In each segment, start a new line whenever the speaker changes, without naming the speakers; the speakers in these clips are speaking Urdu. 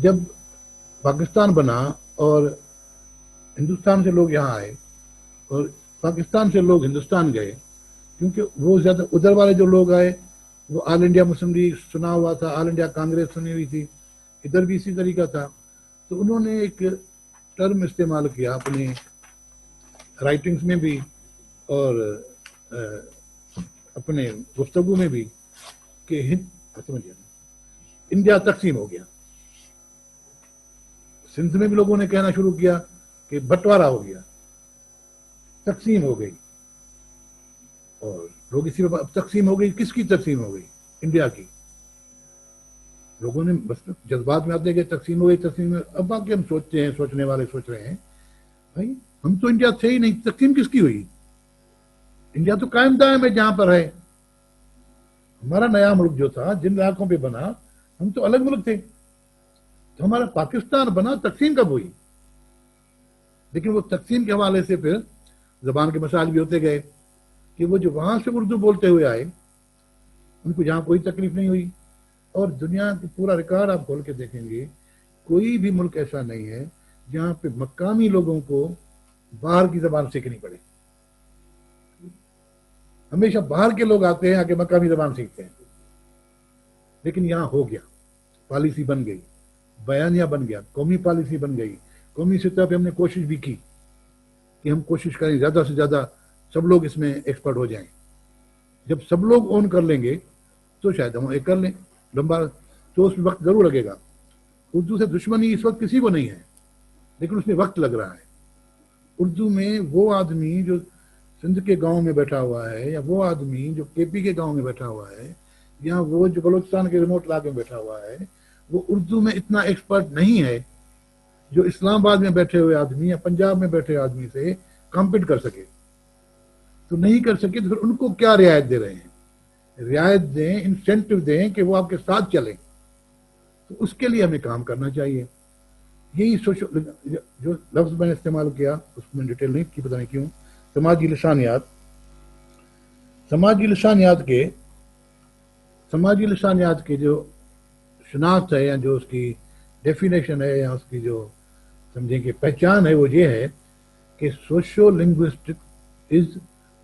جب پاکستان بنا اور ہندوستان سے لوگ یہاں آئے اور پاکستان سے لوگ ہندوستان گئے، کیونکہ وہ زیادہ ادھر والے جو لوگ آئے وہ آل انڈیا مسلم لیگ سنا ہوا تھا، آل انڈیا کانگریس سنی ہوئی تھی، ادھر بھی اسی طریقہ تھا، تو انہوں نے ایک ٹرم استعمال کیا اپنی رائٹنگز میں بھی اور اپنے گفتگو میں بھی کہ انڈیا تقسیم ہو گیا۔ سندھ میں بھی لوگوں نے کہنا شروع کیا کہ بٹوارا ہو گیا، تقسیم ہو گئی، اور لوگ اسی میں تقسیم ہو گئی، کس کی تقسیم ہو گئی؟ انڈیا کی۔ لوگوں نے بس جذبات میں آتے کہ تقسیم ہو گئی، تقسیم میں، اب باقی ہم سوچتے ہیں، سوچنے والے سوچ رہے ہیں بھائی ہم تو انڈیا تھے ہی نہیں، تقسیم کس کی ہوئی؟ انڈیا تو قائم دائم ہے جہاں پر ہے۔ ہمارا نیا ملک جو تھا جن علاقوں پہ بنا، ہم تو الگ ملک تھے، تو ہمارا پاکستان بنا، تقسیم کب ہوئی؟ لیکن وہ تقسیم کے حوالے سے پھر زبان کے مسائل بھی ہوتے گئے کہ وہ جو وہاں سے اردو بولتے ہوئے آئے ان کو جہاں کوئی تکلیف نہیں ہوئی، اور دنیا کی پورا ریکارڈ آپ کھول کے دیکھیں گے، کوئی بھی ملک ایسا نہیں ہے جہاں پہ مقامی لوگوں کو باہر کی زبان سیکھنی پڑے۔ ہمیشہ باہر کے لوگ آتے ہیں آگے مقامی زبان سیکھتے ہیں، لیکن یہاں ہو گیا، پالیسی بن گئی، بیانیہ بن گیا، قومی پالیسی بن گئی، قومی سطح پہ ہم نے کوشش بھی کی کہ ہم کوشش کریں زیادہ سے زیادہ سب لوگ اس میں ایکسپرٹ ہو جائیں۔ جب سب لوگ اون کر لیں گے تو شاید ہم ایک کر لیں، لمبا تو اس میں وقت ضرور لگے گا۔ اردو سے دشمنی اس وقت کسی کو نہیں ہے، لیکن اس میں وقت لگ رہا ہے۔ اردو میں وہ آدمی جو سندھ کے گاؤں میں بیٹھا ہوا ہے، یا وہ آدمی جو کے پی کے گاؤں میں بیٹھا ہوا ہے، یا وہ جو بلوچستان کے ریموٹ علاقے میں بیٹھا ہوا ہے، وہ اردو میں اتنا ایکسپرٹ نہیں ہے جو اسلام آباد میں بیٹھے ہوئے آدمی یا پنجاب میں بیٹھے آدمی سے کمپیٹ کر سکے۔ تو نہیں کر سکے تو پھر ان کو کیا رعایت دے رہے ہیں؟ رعایت دیں، انسینٹو دیں کہ وہ آپ کے ساتھ چلیں، تو اس کے لیے ہمیں کام کرنا چاہیے۔ یہی جو لفظ میں نے استعمال کیا اس میں ڈیٹیل نہیں کی، پتہ نہیں کیوں، سماجی لسانیات۔ سماجی لسانیات کے جو شناخت ہے، یا جو اس کی ڈیفینیشن ہے، یا اس کی جو سمجھیں کہ پہچان ہے، وہ یہ ہے کہ socio linguistic is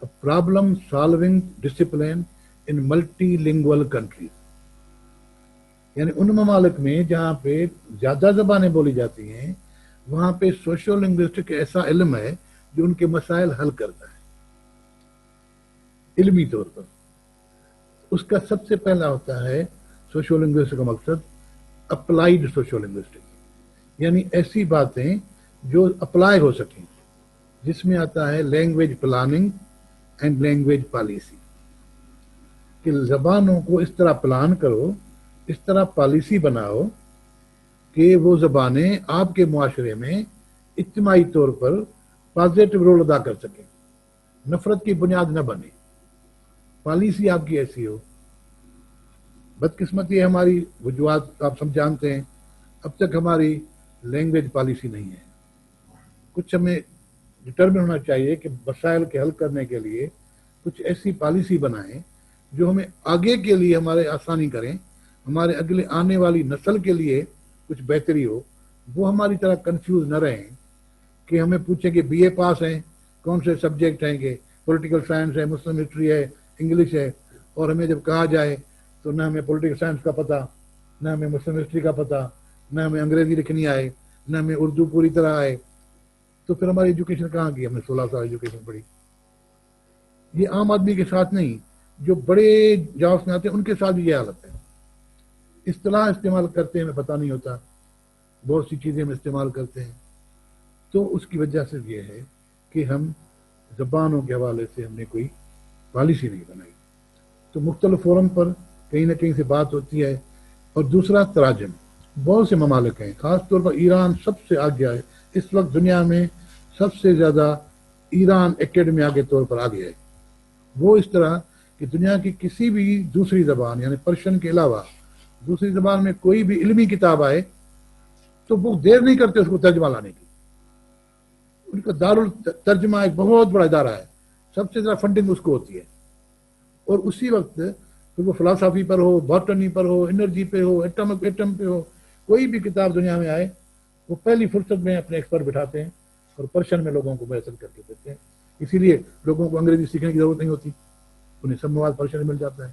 a problem solving discipline in multi lingual countries. یعنی ان ممالک میں جہاں پہ زیادہ زبانیں بولی جاتی ہیں، وہاں پہ سوشو لنگوسٹک ایسا علم ہے جو ان کے مسائل حل کرتا ہے علمی طور پر۔ اس کا سب سے پہلا ہوتا ہے سوشو لنگوسٹک کا مقصد اپلائیڈ سوشو لنگوسٹک، یعنی ایسی باتیں جو اپلائی ہو سکیں، جس میں آتا ہے language planning and language policy, کہ زبانوں کو اس طرح پلان کرو، اس طرح پالیسی بناؤ کہ وہ زبانیں آپ کے معاشرے میں اجتماعی طور پر پازیٹو رول ادا کر سکیں، نفرت کی بنیاد نہ بنے، پالیسی آپ کی ایسی ہو۔ بدقسمتی ہماری وجوہات آپ سب جانتے ہیں، اب تک ہماری لینگویج پالیسی نہیں ہے۔ کچھ ہمیں ڈٹرمن ہونا چاہیے کہ مسائل کے حل کرنے کے لیے کچھ ایسی پالیسی بنائیں جو ہمیں آگے کے لیے ہمارے آسانی کریں، ہمارے اگلے آنے والی نسل کے لیے کچھ بہتری ہو۔ وہ ہماری طرح کنفیوز نہ رہیں کہ ہمیں پوچھیں کہ بی اے پاس ہیں، کون سے سبجیکٹ ہیں، کہ پولیٹیکل سائنس ہے، مسلم ہسٹری ہے، انگلش ہے، اور ہمیں جب کہا جائے تو نہ ہمیں پولیٹیکل سائنس کا پتہ، نہ ہمیں مسلم ہسٹری کا پتہ، نہ ہمیں انگریزی لکھنی آئے، نہ ہمیں اردو پوری طرح آئے، تو پھر ہماری ایجوکیشن کہاں کی؟ ہم نے 16 سال ایجوکیشن پڑھی۔ یہ عام آدمی کے ساتھ نہیں، جو بڑے جابس میں آتے ہیں ان کے ساتھ بھی یہ حالت ہے۔ اصطلاح استعمال کرتے ہیں ہمیں پتہ نہیں ہوتا، بہت سی چیزیں ہم استعمال کرتے ہیں، تو اس کی وجہ سے یہ ہے کہ ہم زبانوں کے حوالے سے ہم نے کوئی پالیسی نہیں بنائی۔ تو مختلف فورم پر کہیں نہ کہیں سے بات ہوتی ہے۔ اور دوسرا تراجم، بہت سے ممالک ہیں، خاص طور پر ایران سب سے آگے ہے اس وقت، دنیا میں سب سے زیادہ ایران اکیڈمیا کے طور پر آگے ہے۔ وہ اس طرح کہ دنیا کی کسی بھی دوسری زبان، یعنی پرشین کے علاوہ دوسری زبان میں کوئی بھی علمی کتاب آئے تو وہ دیر نہیں کرتے اس کو ترجمہ لانے کی۔ ان کا دارالترجمہ ایک بہت بڑا ادارہ ہے، سب سے زیادہ فنڈنگ اس کو ہوتی ہے، اور اسی وقت پھر وہ فلسفی پر ہو، باٹنی پر ہو، انرجی پہ ہو، ایٹم پہ ہو، کوئی بھی کتاب دنیا میں آئے وہ پہلی فرصت میں اپنے ایکسپرٹ بٹھاتے ہیں اور پرشین میں لوگوں کو میسر کر کے دیتے ہیں. اسی لیے لوگوں کو انگریزی سیکھنے کی ضرورت نہیں ہوتی, انہیں سب مواد پرشین میں مل جاتا ہے.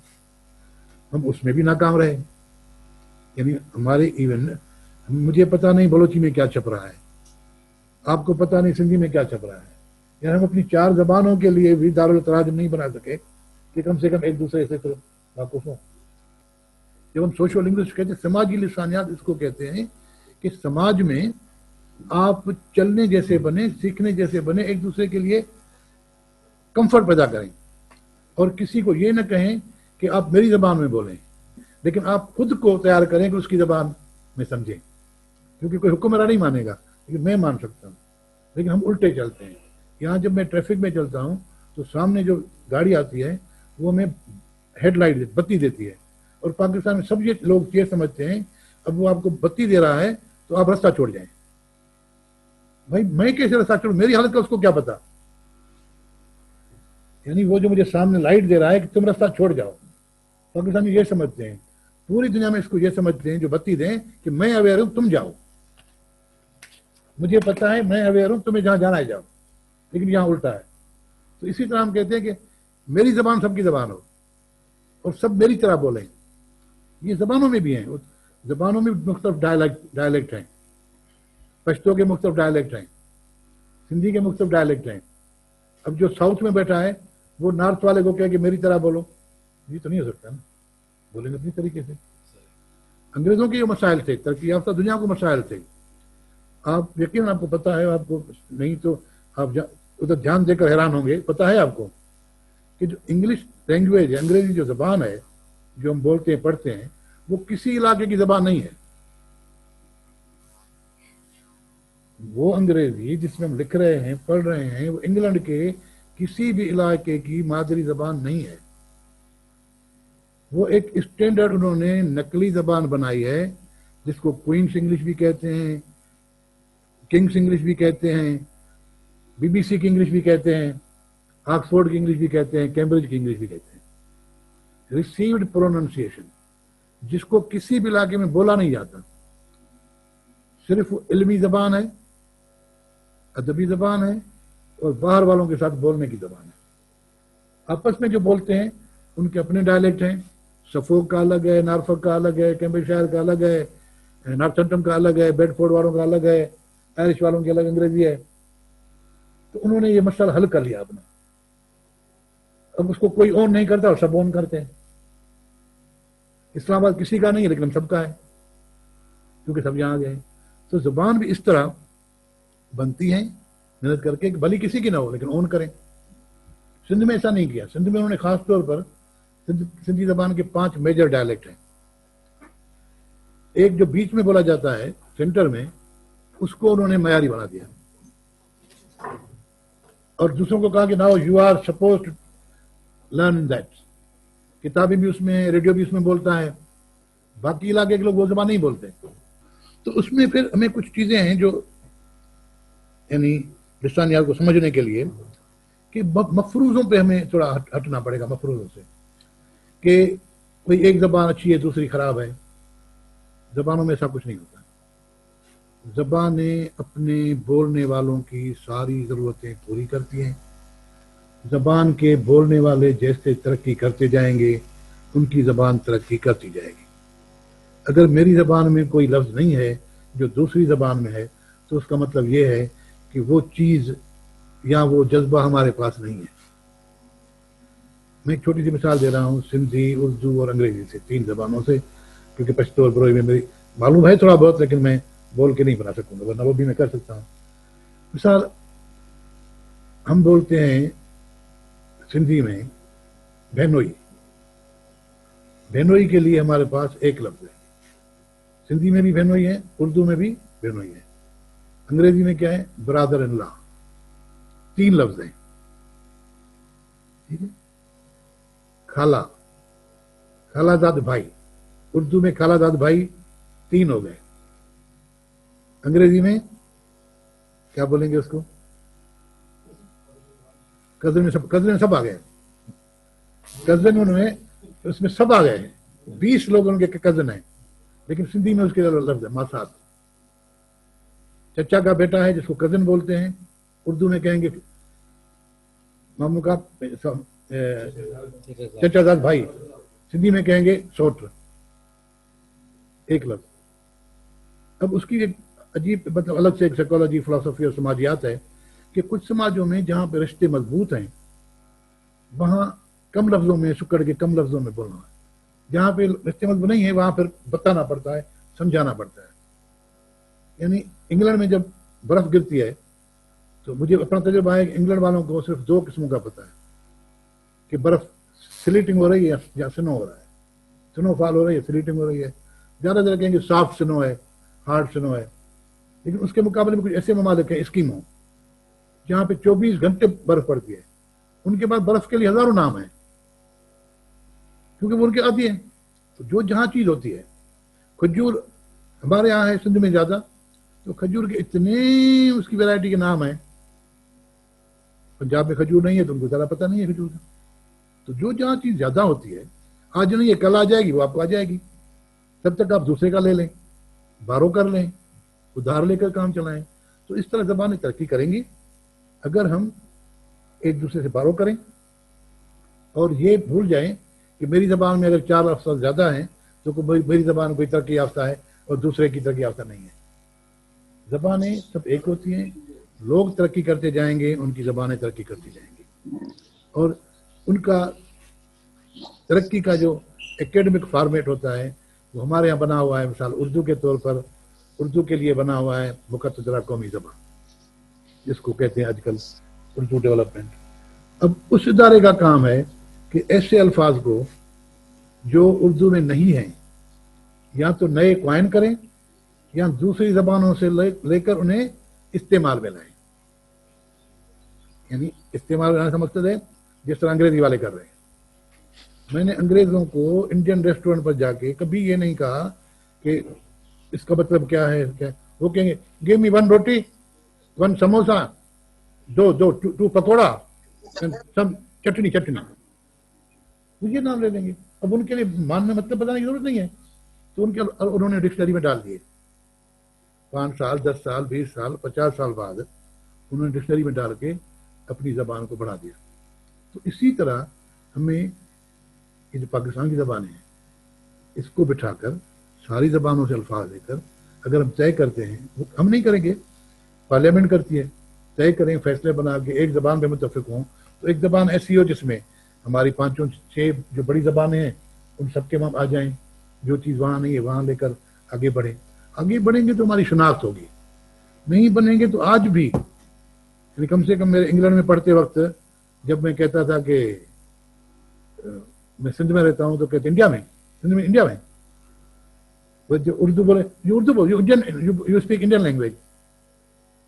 ہم اس میں بھی ناکام رہے. یعنی ہمارے ایون مجھے پتا نہیں بلوچی میں کیا چھپ رہا ہے, آپ کو پتا نہیں سندھی میں کیا چھپ رہا ہے. یعنی ہم اپنی 4 زبانوں کے لیے بھی دارالتراجم نہیں بنا سکے کہ کم سے کم ایک دوسرے سے تو واقف ہوں. جب ہم سوشل لنگوسٹ کہتے ہیں, سماجی لسانیات اس کو کہتے ہیں کہ سماج میں آپ چلنے جیسے بنے, سیکھنے جیسے بنے, ایک دوسرے کے لیے کمفرٹ پیدا کریں اور کسی کو یہ نہ کہیں کہ آپ میری زبان میں بولیں, لیکن آپ خود کو تیار کریں کہ اس کی زبان میں سمجھیں. کیونکہ کوئی حکم میرا نہیں مانے گا لیکن میں مان سکتا ہوں. لیکن ہم الٹے چلتے ہیں. یہاں جب میں ٹریفک میں چلتا ہوں تو سامنے جو گاڑی آتی ہے وہ ہمیں ہیڈ لائٹ بتی دیتی ہے, اور پاکستان میں سب یہ لوگ یہ سمجھتے ہیں اب وہ آپ کو بتی دے رہا ہے تو آپ رستہ چھوڑ جائیں. بھائی میں کیسے رستہ چھوڑوں, میری حالت کا اس کو کیا پتا. یعنی وہ جو مجھے سامنے لائٹ دے رہا ہے کہ تم رستہ چھوڑ جاؤ, پاکستانی یہ سمجھتے ہیں. پوری دنیا میں اس کو یہ سمجھتے ہیں جو بتی دیں کہ میں اویئر ہوں تم جاؤ, مجھے پتا ہے میں اویئر ہوں تمہیں جہاں جانا ہے جاؤ. لیکن یہاں الٹا ہے. تو اسی طرح ہم کہتے ہیں کہ میری زبان سب کی زبان ہو اور سب میری طرح بولیں. یہ زبانوں میں بھی ہیں, زبانوں میں مختلف ڈائلیکٹ ہیں. پشتو کے مختلف ڈائلیکٹ ہیں, سندھی کے مختلف ڈائلیکٹ ہیں. اب جو ساؤتھ میں بیٹھا ہے وہ نارتھ والے کو کہے کہ میری طرح بولو, یہ تو نہیں ہو سکتا نا, بولیں گے اپنی طریقے سے. انگریزوں کے یہ مسائل تھے, ترقی یافتہ دنیا کو مسائل تھے. آپ یقین آپ کو پتا ہے, آپ کو نہیں تو آپ ادھر دھیان دے کر حیران ہوں گے. پتا ہے آپ کو کہ جو انگلش لینگویج ہے, انگریزی جو زبان ہے جو ہم بولتے ہیں پڑھتے ہیں, وہ کسی علاقے کی زبان نہیں ہے. وہ انگریزی جس میں ہم لکھ رہے ہیں پڑھ رہے ہیں وہ انگلینڈ کے کسی بھی علاقے کی مادری زبان نہیں ہے. وہ ایک اسٹینڈرڈ انہوں نے نقلی زبان بنائی ہے جس کو کوئنس انگلش بھی کہتے ہیں, کنگس انگلش بھی کہتے ہیں, بی بی سی کی انگلش بھی کہتے ہیں, آکسفورڈ کی انگلش بھی کہتے ہیں, کیمبرج کی انگلش بھی کہتے ہیں. ریسیوڈ پروننسیشن, جس کو کسی بھی علاقے میں بولا نہیں جاتا. صرف علمی زبان ہے, ادبی زبان ہے, اور باہر والوں کے ساتھ بولنے کی زبان ہے. آپس میں جو بولتے ہیں ان کے اپنے ڈائلیکٹ ہیں. سفوک کا الگ ہے, نارفک کا الگ ہے, کیمبرشائر کا الگ ہے, نارتھمپٹن کا الگ ہے, بیڈ فورڈ والوں کا الگ ہے, آئرش والوں کی الگ انگریزی ہے. تو انہوں نے یہ مسئلہ حل کر لیا اپنا. اب اس کو کوئی اون نہیں کرتا اور سب اون کرتے ہیں. اسلام آباد کسی کا نہیں ہے لیکن ہم سب کا ہے کیونکہ سب یہاں گئے. تو زبان بھی اس طرح بنتی ہیں محنت کر کے, بھلی کسی کی نہ ہو لیکن اون کریں. سندھ میں ایسا نہیں کیا. سندھ میں انہوں نے خاص طور پر سندھی زبان کے 5 میجر ڈائلیکٹ ہیں. ایک جو بیچ میں بولا جاتا ہے سینٹر میں, اس کو انہوں نے معیاری بنا دیا اور دوسروں کو کہا کہ now you are suppose to learn that. کتابیں بھی اس میں, ریڈیو بھی اس میں بولتا ہے, باقی علاقے کے لوگ وہ زبان نہیں بولتے. تو اس میں پھر ہمیں کچھ چیزیں ہیں جو یعنی لسانیات کو سمجھنے کے لیے کہ مفروضوں پہ ہمیں تھوڑا ہٹنا پڑے گا. مفروضوں سے کہ کوئی ایک زبان اچھی ہے دوسری خراب ہے. زبانوں میں ایسا کچھ نہیں ہوتا. زبانیں اپنے بولنے والوں کی ساری ضرورتیں پوری کرتی ہیں. زبان کے بولنے والے جیسے ترقی کرتے جائیں گے ان کی زبان ترقی کرتی جائے گی. اگر میری زبان میں کوئی لفظ نہیں ہے جو دوسری زبان میں ہے تو اس کا مطلب یہ ہے کہ وہ چیز یا وہ جذبہ ہمارے پاس نہیں ہے. میں ایک چھوٹی سی مثال دے رہا ہوں سندھی, اردو اور انگریزی سے, 3 زبانوں سے, کیونکہ پشتو اور بروئی میں میری معلوم ہے تھوڑا بہت لیکن میں بول کے نہیں بنا سکوں گا, ورنہ وہ بھی میں کر سکتا ہوں. مثال ہم بولتے ہیں سندھی میں بہنوئی. بہنوئی کے لیے ہمارے پاس ایک لفظ ہے. سندھی میں بھی بہنوئی ہے, اردو میں بھی بہنوئی ہے. انگریزی میں کیا ہے؟ برادر ان لا. 3 لفظ ہیں. ٹھیک ہے. خالہ, خالہ زاد بھائی. اردو میں خالہ زاد بھائی 3 ہو گئے. انگریزی میں کیا بولیں گے اس کو؟ کزن میں سب آ گئے. کزن ان میں اس میں سب آ گئے ہیں. 20 لوگ ان کے کزن ہیں. لیکن سندھی میں اس کے لفظ ہے ماسات. چچا کا بیٹا ہے جس کو کزن بولتے ہیں, اردو میں کہیں گے ماموں کا چچا زاد بھائی, سندھی میں کہیں گے سوٹ, ایک لفظ. اب اس کی ایک عجیب مطلب الگ سے ایک سائیکالوجی, فلسفی اور سماجیات ہے کہ کچھ سماجوں میں جہاں پہ رشتے مضبوط ہیں وہاں کم لفظوں میں سکڑ کے کم لفظوں میں بولنا ہے, جہاں پہ رشتے مضبوط نہیں ہے وہاں پھر بتانا پڑتا ہے, سمجھانا پڑتا ہے. یعنی انگلینڈ میں جب برف گرتی ہے تو مجھے اپنا تجربہ ہے کہ انگلینڈ والوں کو صرف دو قسموں کا پتہ ہے کہ برف سلیٹنگ ہو رہی ہے یا سنو ہو رہا ہے, سنو فال ہو رہی ہے, سلیٹنگ ہو رہی ہے. زیادہ تر کہیں گے سافٹ سنو ہے, ہارڈ سنو ہے. لیکن اس کے مقابلے میں کچھ ایسے ممالک ہیں اسکیموں جہاں پہ 24 گھنٹے برف پڑتی ہے, ان کے پاس برف کے لیے ہزاروں نام ہیں کیونکہ وہ ان کے آتی ہے. تو جو جہاں چیز ہوتی ہے, کھجور ہمارے یہاں ہے سندھ میں زیادہ, تو کھجور کے اتنے اس کی ویرائٹی کے نام ہیں. پنجاب میں کھجور نہیں ہے تو ان کو زیادہ پتہ نہیں ہے کھجور کا. تو جو جہاں چیز زیادہ ہوتی ہے, آج نہیں ہے کل آ جائے گی, وہ آپ کو آ جائے گی. تب تک آپ دوسرے کا لے لیں, بارو کر لیں, ادھار لے کر کام چلائیں. تو اس طرح زبانیں ترقی کریں گی اگر ہم ایک دوسرے سے بارو کریں اور یہ بھول جائیں کہ میری زبان میں اگر 4 افسر زیادہ ہیں تو میری زبان کوئی ترقی یافتہ ہے اور دوسرے کی ترقی یافتہ نہیں ہے. زبانیں سب ایک ہوتی ہیں, لوگ ترقی کرتے جائیں گے, ان کی زبانیں ترقی کرتی جائیں گی, اور ان کا ترقی کا جو ایکیڈمک فارمیٹ ہوتا ہے وہ ہمارے یہاں بنا ہوا ہے. مثال اردو کے طور پر, اردو کے لیے بنا ہوا ہے مقتدرہ قومی زبان جس کو کہتے ہیں آج کل اردو ڈیولپمنٹ. اب اس ادارے کا کام ہے کہ ایسے الفاظ کو جو اردو میں نہیں ہیں یا تو نئے کوائن کریں یا دوسری زبانوں سے لے کر انہیں استعمال میں لائیں. یعنی استعمال لانے کا مقصد ہے جس طرح انگریزی والے کر رہے ہیں. میں نے انگریزوں کو انڈین ریسٹورینٹ پر جا کے کبھی یہ نہیں کہا کہ اس کا مطلب کیا ہے, وہ کہیں گے گیو می 1 روٹی 1 سموسا, 2 پکوڑا, سب چٹنی, وہ یہ نام لے لیں گے. اب ان کے لیے ماننا مطلب بتانے کی ضرورت نہیں ہے, تو انہوں نے ڈکشنری میں ڈال دیے. 5 سال 10 سال 20 سال 50 سال بعد انہوں نے ڈکشنری میں ڈال کے اپنی زبان کو بڑھا دیا. تو اسی طرح ہمیں یہ جو پاکستان کی زبانیں ہیں اس کو بٹھا کر ساری زبانوں سے الفاظ لے کر اگر ہم طے کرتے ہیں, وہ ہم نہیں کریں گے, پارلیمنٹ کرتی ہے, طے کریں فیصلے بنا کے ایک زبان پہ متفق ہوں, تو ایک زبان ایسی ہو جس میں ہماری 5-6 جو بڑی زبانیں ہیں ان سب کے وہاں آ جائیں, جو چیز وہاں نہیں ہے وہاں لے کر آگے بڑھیں. آگے بڑھیں گے تو ہماری شناخت ہوگی, نہیں بنیں گے تو آج بھی کم سے کم میرے انگلینڈ میں پڑھتے وقت جب میں کہتا تھا کہ میں سندھ میں رہتا ہوں تو کہتے انڈیا میں, سندھ میں انڈیا میں, جو اردو بولے یو اردو بولے یو اسپیک انڈین لینگویج.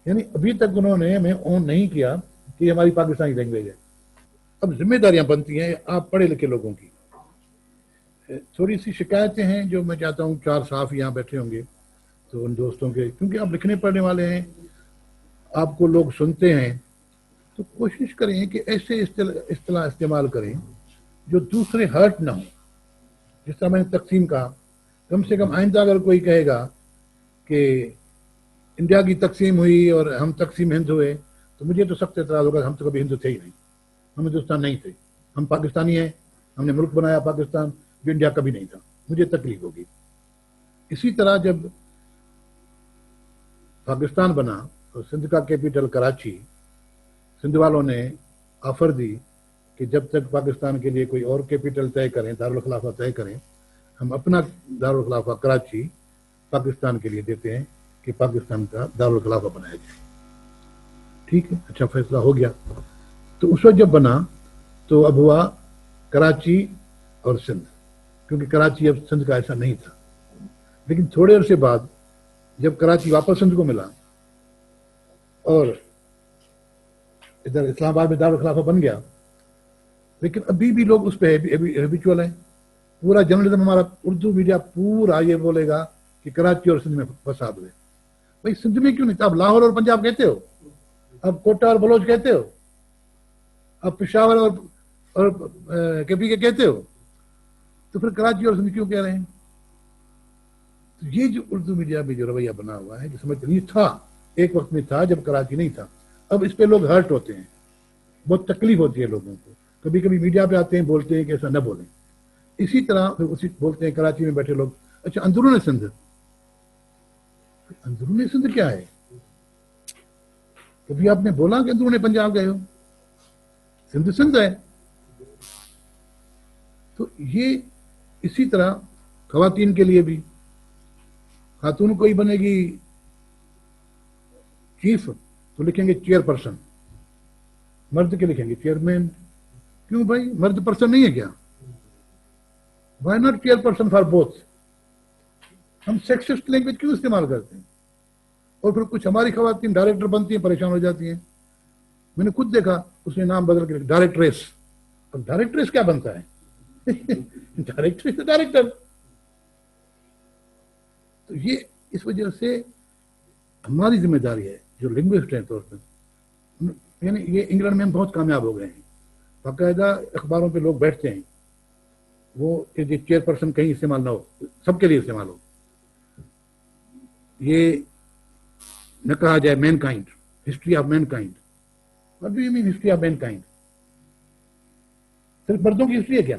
یعنی ابھی تک انہوں نے ہمیں اون نہیں کیا کہ یہ ہماری پاکستانی لینگویج ہے. اب ذمہ داریاں بنتی ہیں آپ پڑھے لکھے لوگوں کی. تھوڑی سی شکایتیں ہیں جو میں چاہتا ہوں 4 صحافی یہاں بیٹھے ہوں گے تو ان دوستوں کے, کیونکہ آپ لکھنے پڑھنے والے ہیں, آپ کو لوگ سنتے ہیں, تو کوشش کریں کہ ایسے اصطلاح استعمال کریں جو دوسرے ہرٹ نہ ہوں. جس طرح میں نے تقسیم کہا, کم سے کم آئندہ اگر کوئی کہے گا کہ انڈیا کی تقسیم ہوئی اور ہم تقسیم ہند ہوئے تو مجھے تو سخت اعتراض ہوگا, ہم تو کبھی ہندو تھے ہی نہیں, ہم ہندوستان نہیں تھے, ہم پاکستانی ہیں, ہم نے ملک بنایا پاکستان, جو انڈیا کبھی نہیں تھا, مجھے تکلیف ہوگی. اسی طرح جب پاکستان بنا تو سندھ کا کیپٹل کراچی, سندھ والوں نے آفر دی کہ جب تک پاکستان کے لیے کوئی اور کیپٹل طے کریں, دارالخلافہ طے کریں, ہم اپنا دارالخلافہ کراچی پاکستان کے لیے دیتے ہیں کہ پاکستان کا دارالخلافہ بنایا جائے. ٹھیک ہے, اچھا فیصلہ ہو گیا. تو اس وقت جب بنا تو اب ہوا کراچی اور سندھ, کیونکہ کراچی اب سندھ کا ایسا نہیں تھا. لیکن تھوڑے عرصے بعد جب کراچی واپس سندھ کو ملا اور ادھر اسلام آباد میں دارالخلافہ بن گیا, لیکن ابھی بھی لوگ اس پہ ہیبیچول ہیں. پورا جرنلزم ہمارا اردو میڈیا پورا یہ بولے گا کہ کراچی اور سندھ میں فساد ہوئے. بھائی سندھ میں کیوں نہیں تھا؟ اب لاہور اور پنجاب کہتے ہو, اب کوٹا اور بلوچ کہتے ہو, اب پشاور اور کے پی کے کہتے ہو, تو پھر کراچی اور سندھ کیوں کہہ رہے ہیں؟ یہ جو اردو میڈیا میں جو رویہ بنا ہوا ہے، جو سمجھ نہیں تھا، ایک وقت میں تھا جب کراچی نہیں تھا، اب اس پہ لوگ ہرٹ ہوتے ہیں، بہت تکلیف ہوتی ہے لوگوں کو. کبھی کبھی میڈیا پہ آتے ہیں بولتے ہیں کہ ایسا نہ بولیں. اسی طرح پھر اسی بولتے ہیں کراچی میں بیٹھے لوگ، اچھا اندرون سندھ، اندرون سندھ کیا ہے؟ کبھی آپ نے بولا کہ اندرون پنجاب گئے ہو؟ سندھ سندھ ہے. تو یہ اسی طرح خواتین کے لیے بھی، خاتون کوئی بنے گی چیف تو لکھیں گے چیئر پرسن، مرد کے لکھیں گے چیئرمین. کیوں بھائی، مرد پرسن نہیں ہے کیا؟ Why not chairperson for both? ہم سیکسسٹ لینگویج کیوں استعمال کرتے ہیں؟ اور پھر کچھ ہماری خواتین ڈائریکٹر بنتی ہیں، پریشان ہو جاتی ہیں. میں نے خود دیکھا، اس نے نام بدل کے ڈائریکٹریس. اب ڈائریکٹریس کیا بنتا ہے؟ ڈائریکٹریس ڈائریکٹر. تو یہ اس وجہ سے ہماری ذمہ داری ہے جو لنگوسٹ ہیں طور پر. یعنی یہ انگلینڈ میں ہم بہت کامیاب ہو گئے ہیں، باقاعدہ اخباروں پہ لوگ بیٹھتے ہیں وہ کہ چیئر پرسن کہیں استعمال نہ ہو، سب کے لیے استعمال ہو. یہ نہ کہا جائے mankind, history of mankind. What do you mean history of mankind? صرف مردوں کی ہسٹری ہے کیا؟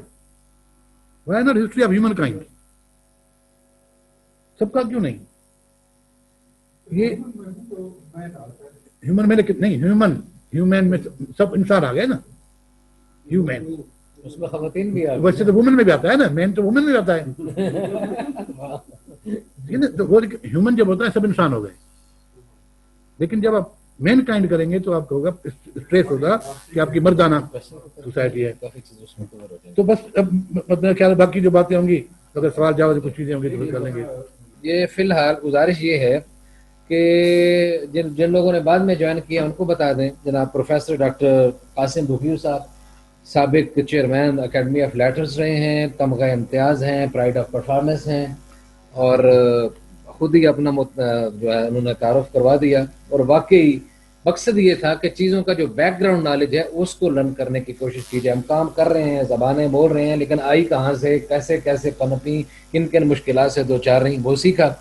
Why not history of humankind? سب کا کیوں نہیں؟ یہ ہیومن میں نہیں، ہیومن میں سب انسان آ گئے نا. ہیومن
اس میں خواتین بھی آ
ویسے تو وومن میں بھی آتا ہے نا، مین تو وومن میں بھی آتا ہے. تو وہ ہیومن جب ہوتا ہے سب انسان ہو گئے. لیکن جب آپ مین کائنڈ کریں گے تو آپ کو ہوگا اسٹریس ہوگا کہ آپ کی مردانہ سوسائٹی ہے. تو بس اب میرا خیال ہے باقی جو باتیں ہوں گی، اگر سوال جواب کچھ چیزیں ہوں گی تو پھر کر لیں گے.
یہ فی الحال گزارش یہ ہے کہ جن لوگوں نے بعد میں جوائن کیا ان کو بتا دیں. جناب پروفیسر ڈاکٹر قاسم بھوکیو صاحب سابق چیئرمین اکیڈمی آف لیٹرز رہے ہیں، تمغہ امتیاز ہیں، پرائڈ آف پرفارمنس ہیں، اور خود ہی اپنا جو ہے انہوں نے تعارف کروا دیا. اور واقعی مقصد یہ تھا کہ چیزوں کا جو بیک گراؤنڈ نالج ہے اس کو لرن کرنے کی کوشش کی جائے. ہم کام کر رہے ہیں، زبانیں بول رہے ہیں، لیکن آئی کہاں سے، کیسے کیسے پنپی، کن کن مشکلات سے دو چار رہی، وہ سیکھا.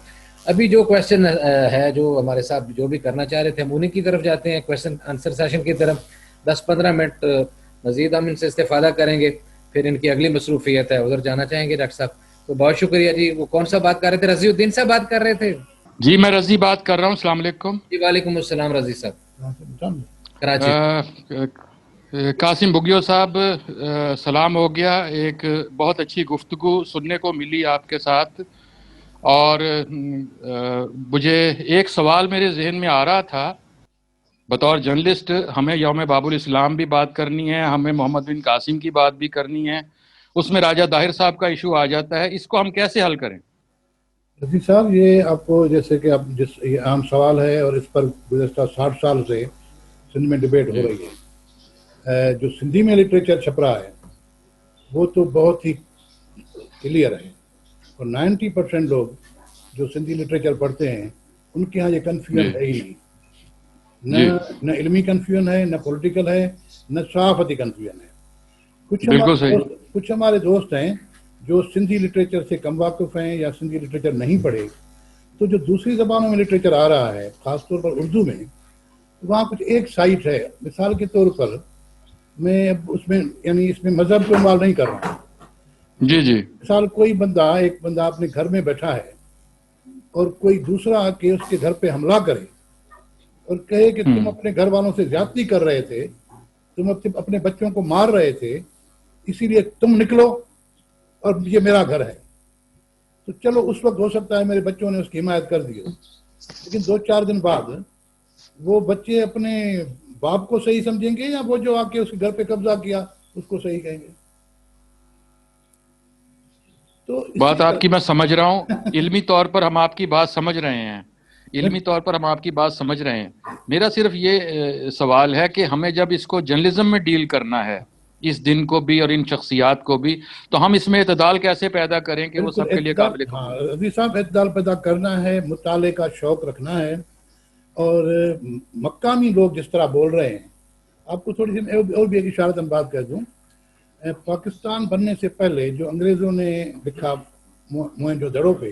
ابھی جو کوشچن ہے جو ہمارے ساتھ جو بھی کرنا چاہ رہے تھے ہم انہیں کی طرف جاتے ہیں، کوشچن آنسر سیشن کی طرف. 10-15 منٹ مزید ہم ان سے استفادہ کریں گے، پھر ان کی اگلی مصروفیت ہے ادھر جانا چاہیں گے ڈاکٹر صاحب. تو بہت شکریہ جی. وہ کون سا بات کر رہے تھے؟ رضی الدین صاحب بات کر رہے تھے.
جی میں رضی بات کر رہا ہوں. السلام علیکم.
جی وعلیکم السلام رضی صاحب کراچی.
قاسم بھوکیو صاحب سلام ہو گیا. ایک بہت اچھی گفتگو سننے کو ملی آپ کے ساتھ، اور مجھے ایک سوال میرے ذہن میں آ رہا تھا. بطور جرنلسٹ ہمیں یوم باب الاسلام بھی بات کرنی ہے، ہمیں محمد بن قاسم کی بات بھی کرنی ہے، اس میں راجہ طاہر صاحب کا ایشو آ جاتا ہے. اس کو ہم کیسے حل کریں؟
رفیق صاحب، یہ آپ کو جیسے کہ یہ عام سوال ہے اور اس پر گزشتہ 60 سال سے سندھ میں ڈبیٹ ہو رہی ہے. جو سندھی میں لٹریچر چھپ رہا ہے وہ تو بہت ہی کلیئر ہے، اور 90% لوگ جو سندھی لٹریچر پڑھتے ہیں ان کے ہاں یہ کنفیوژن ہے ہی نہیں. نہ علمی کنفیوژن ہے، نہ پولیٹیکل ہے، نہ صحافتی کنفیوژن ہے. کچھ ہمارے دوست ہیں جو سندھی لٹریچر سے کم واقف ہیں یا سندھی لٹریچر نہیں پڑھے، تو جو دوسری زبانوں میں لٹریچر آ رہا ہے خاص طور پر اردو میں، وہاں کچھ ایک سائٹ ہے. مثال کے طور پر میں اس میں یعنی اس میں مذہب کو انوالو نہیں کر رہا ہوں.
جی جی.
مثال ایک بندہ اپنے گھر میں بیٹھا ہے اور کوئی دوسرا آ کے اس کے گھر پہ حملہ کرے اور کہے کہ تم اپنے گھر والوں سے زیادتی کر رہے تھے، تم اپنے بچوں کو مار رہے تھے، اسی لیے تم نکلو اور یہ میرا گھر ہے. تو چلو اس وقت ہو سکتا ہے میرے بچوں نے اس کی حمایت کر دی ہو، لیکن 2-4 دن بعد وہ بچے اپنے باپ کو صحیح سمجھیں گے یا وہ جو آ کے اس کے گھر پہ قبضہ کیا اس کو صحیح کہیں گے؟ تو
بات آپ کی میں سمجھ رہا ہوں. علمی طور پر ہم آپ کی بات سمجھ رہے ہیں، علمی طور پر ہم آپ کی بات سمجھ رہے ہیں. میرا صرف یہ سوال ہے کہ ہمیں جب اس کو جرنلزم میں ڈیل کرنا ہے، اس دن کو بھی اور ان شخصیات کو بھی، تو ہم اس میں اعتدال کیسے پیدا کریں کہ وہ سب کے لیے قابل قبول ہو؟
رضی صاحب، اعتدال پیدا کرنا ہے، مطالعے کا شوق رکھنا ہے، اور مقامی لوگ جس طرح بول رہے ہیں. آپ کو تھوڑی سی اور بھی ایک اشارتاً بات کہہ دوں. پاکستان بننے سے پہلے جو انگریزوں نے لکھا موہنجو دڑو پہ،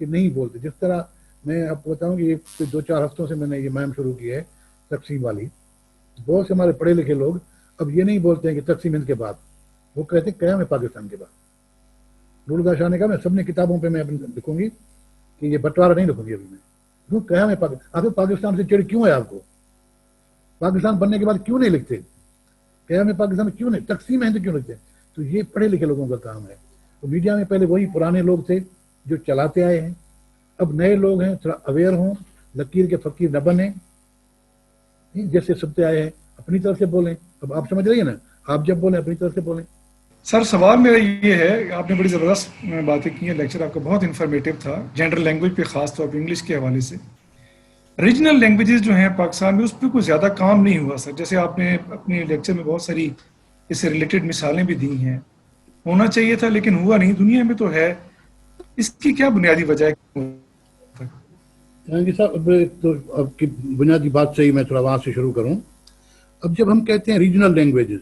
کہ نہیں بولتے. جس طرح میں آپ کو بتاؤں کہ یہ 2-4 ہفتوں سے میں نے یہ مہم شروع کی ہے تقسیم والی. بہت سے ہمارے پڑھے لکھے لوگ اب یہ نہیں بولتے ہیں کہ تقسیم ہند کے بعد, وہ کہتے ہیں قیام پاکستان کے بعد. نوراللہ شاہ نے کہا میں سب نے کتابوں پہ میں لکھوں گی کہ یہ بٹوارہ نہیں لکھوں گی ابھی میں. کیوں قیام پاکستان؟ آخر پاکستان سے چڑ کیوں ہے آپ کو؟ پاکستان بننے کے بعد کیوں نہیں لکھتے؟ قیام پاکستان میں کیوں نہیں؟ تقسیم ہند کیوں لکھتے؟ تو یہ پڑھے لکھے لوگوں کا کام ہے. تو میڈیا میں پہلے وہی پرانے لوگ تھے جو چلاتے آئے ہیں, اب نئے لوگ ہیں تھوڑا اویئر ہوں, لکیر کے فقیر نہ بنیں, جیسے سبتے آئے ہیں اپنی طرف سے بولیں. اب آپ سمجھ رہی ہیں نا, آپ جب بولیں اپنی طرف سے بولیں.
سر سوال میرا یہ ہے, آپ نے بڑی زبردست باتیں کی ہیں, لیکچر آپ کا بہت انفارمیٹیو تھا جنڈر لینگویج پہ, خاص طور پہ انگلش کے حوالے سے. ریجنل لینگویجز جو ہیں پاکستان میں اس پہ کوئی زیادہ کام نہیں ہوا سر, جیسے آپ نے اپنے لیکچر میں بہت ساری اس سے ریلیٹڈ مثالیں بھی دی ہیں. ہونا چاہیے تھا لیکن ہوا نہیں. دنیا میں تو ہے, اس کی کیا بنیادی وجہ ہے؟
جی صاحب, تو اب کی بنیادی بات صحیح, میں تھوڑا وہاں سے شروع کروں. اب جب ہم کہتے ہیں ریجنل لینگویجز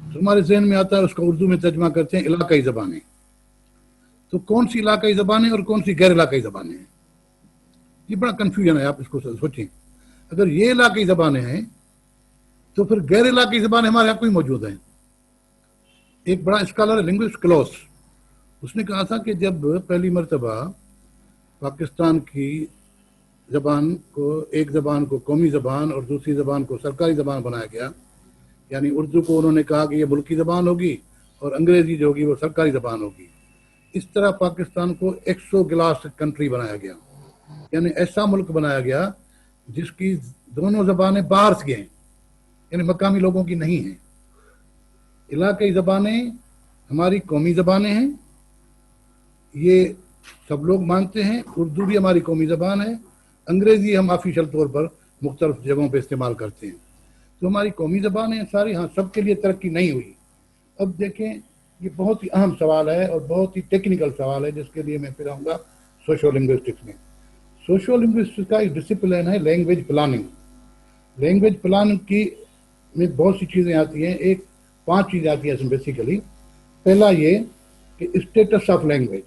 تو ہمارے ذہن میں آتا ہے, اس کا اردو میں ترجمہ کرتے ہیں علاقائی زبانیں. تو کون سی علاقائی زبانیں اور کون سی غیر علاقائی زبانیں ہیں؟ یہ بڑا کنفیوژن ہے, آپ اس کو سوچیں. اگر یہ علاقائی زبانیں ہیں تو پھر غیر علاقائی زبانیں ہمارے یہاں کوئی موجود ہیں. ایک بڑا اسکالر ہے لنگوسٹ کلوس, اس نے کہا تھا کہ جب پہلی مرتبہ پاکستان کی زبان کو, ایک زبان کو قومی زبان اور دوسری زبان کو سرکاری زبان بنایا گیا, یعنی اردو کو انہوں نے کہا کہ یہ ملکی زبان ہوگی اور انگریزی جو ہوگی وہ سرکاری زبان ہوگی. اس طرح پاکستان کو ایکسو گلاس کنٹری بنایا گیا, یعنی ایسا ملک بنایا گیا جس کی دونوں زبانیں باہر سے ہیں, یعنی مقامی لوگوں کی نہیں ہیں. علاقائی زبانیں ہماری قومی زبانیں ہیں, یہ سب لوگ مانتے ہیں. اردو بھی ہماری قومی زبان ہے, انگریزی ہم آفیشل طور پر مختلف جگہوں پہ استعمال کرتے ہیں. تو ہماری قومی زبانیں ساری, ہاں سب کے لیے ترقی نہیں ہوئی. اب دیکھیں یہ بہت ہی اہم سوال ہے اور بہت ہی ٹیکنیکل سوال ہے, جس کے لیے میں پھر آؤں گا سوشو لنگوسٹکس میں. سوشو لنگوسٹکس کا ایک ڈسپلن ہے لینگویج پلاننگ. لینگویج پلاننگ کی میں بہت سی چیزیں آتی ہیں, 5 چیزیں آتی ہیں بیسیکلی. پہلا یہ کہ اسٹیٹس آف لینگویج,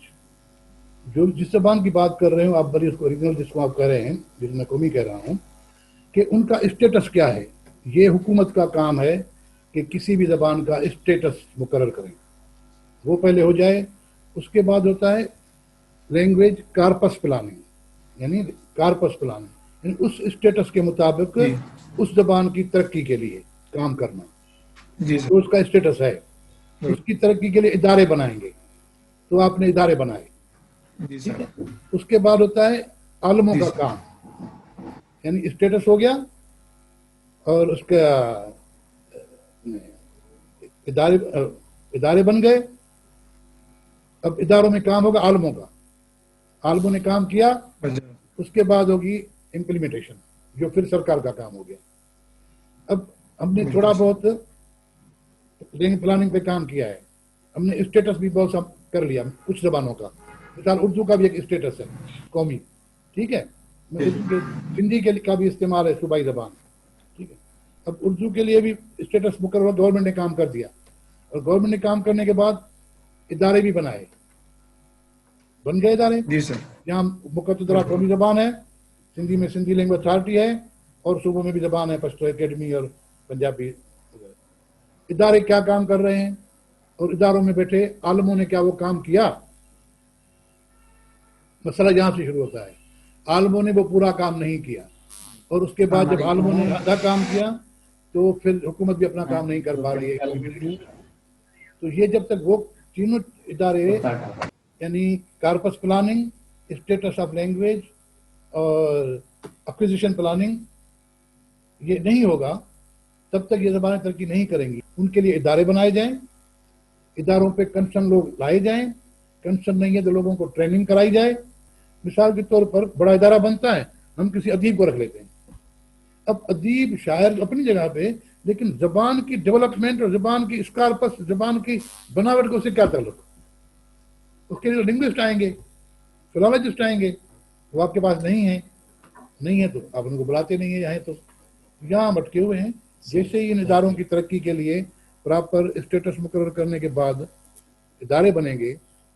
جو جس زبان کی بات کر رہے ہوں آپ, بڑی اس کو اوریجنل جس کو آپ کہہ رہے ہیں, جس میں قومی کہہ رہا ہوں, کہ ان کا اسٹیٹس کیا ہے. یہ حکومت کا کام ہے کہ کسی بھی زبان کا اسٹیٹس مقرر کریں, وہ پہلے ہو جائے. اس کے بعد ہوتا ہے لینگویج کارپس پلاننگ, یعنی کارپس پلاننگ, یعنی اس اسٹیٹس کے مطابق اس زبان کی ترقی کے لیے کام کرنا. جو اس کا اسٹیٹس ہے اس کی ترقی کے لیے ادارے بنائیں گے, تو آپ نے ادارے بنائے. ٹھیک ہے. اس کے بعد ہوتا ہے عالموں کا کام, یعنی اسٹیٹس ہو گیا اور اس کا ادارے بن گئے. اب اداروں میں کام ہوگا عالموں کا, عالموں نے کام کیا, اس کے بعد ہوگی امپلیمنٹیشن, جو پھر سرکار کا کام ہو گیا. اب ہم نے تھوڑا بہت لینگویج پلاننگ پہ کام کیا ہے, ہم نے اسٹیٹس بھی بہت سا کر لیا کچھ زبانوں کا. مثال اردو کا بھی ایک اسٹیٹس ہے قومی, ٹھیک ہے. ہندی کے کا بھی استعمال ہے صوبائی زبان, ٹھیک ہے. اب اردو کے لیے بھی اسٹیٹس مقرر, گورنمنٹ نے کام کر دیا, اور گورنمنٹ نے کام کرنے کے بعد ادارے بھی بنائے, بن گئے ادارے.
جی سر.
یہاں مقتدرہ قومی زبان ہے, سندھی میں سندھی لینگویج اتھارٹی ہے, اور صوبوں میں بھی زبان ہے, پشتو اکیڈمی اور پنجابی. ادارے کیا کام کر رہے ہیں, اور اداروں میں بیٹھے عالموں نے کیا وہ کام کیا. مسئلہ یہاں سے شروع ہوتا ہے. عالموں نے وہ پورا کام نہیں کیا, اور اس کے بعد جب عالموں نے آدھا کام کیا تو پھر حکومت بھی اپنا کام نہیں کر پا رہی ہے. تو یہ جب تک وہ تینوں ادارے, یعنی corpus planning, status of language اور ایکوزیشن پلاننگ, یہ نہیں ہوگا تب تک یہ زبانیں ترقی نہیں کریں گی. ان کے لیے ادارے بنائے جائیں, اداروں پہ کنسرن لوگ لائے جائیں, کنسرن نہیں ہے تو لوگوں کو ٹریننگ کرائی جائے. مثال کے طور پر بڑا ادارہ بنتا ہے, ہم کسی ادیب کو رکھ لیتے ہیں. اب ادیب شاعر اپنی جگہ پہ, لیکن زبان کی ڈیولپمنٹ اور زبان کی اسکارپس, زبان کی بناوٹ کو اس سے کیا تعلق. اس کے لیے لنگوسٹ آئیں گے, فلالوجسٹ آئیں گے, وہ آپ کے پاس نہیں ہیں. نہیں ہے تو آپ ان کو بلاتے نہیں ہیں, یہاں تو یہاں بٹکے ہوئے ہیں. جیسے ہی ان اداروں کی ترقی کے لیے پراپر اسٹیٹس مقرر کرنے کے بعد ادارے بنیں گے,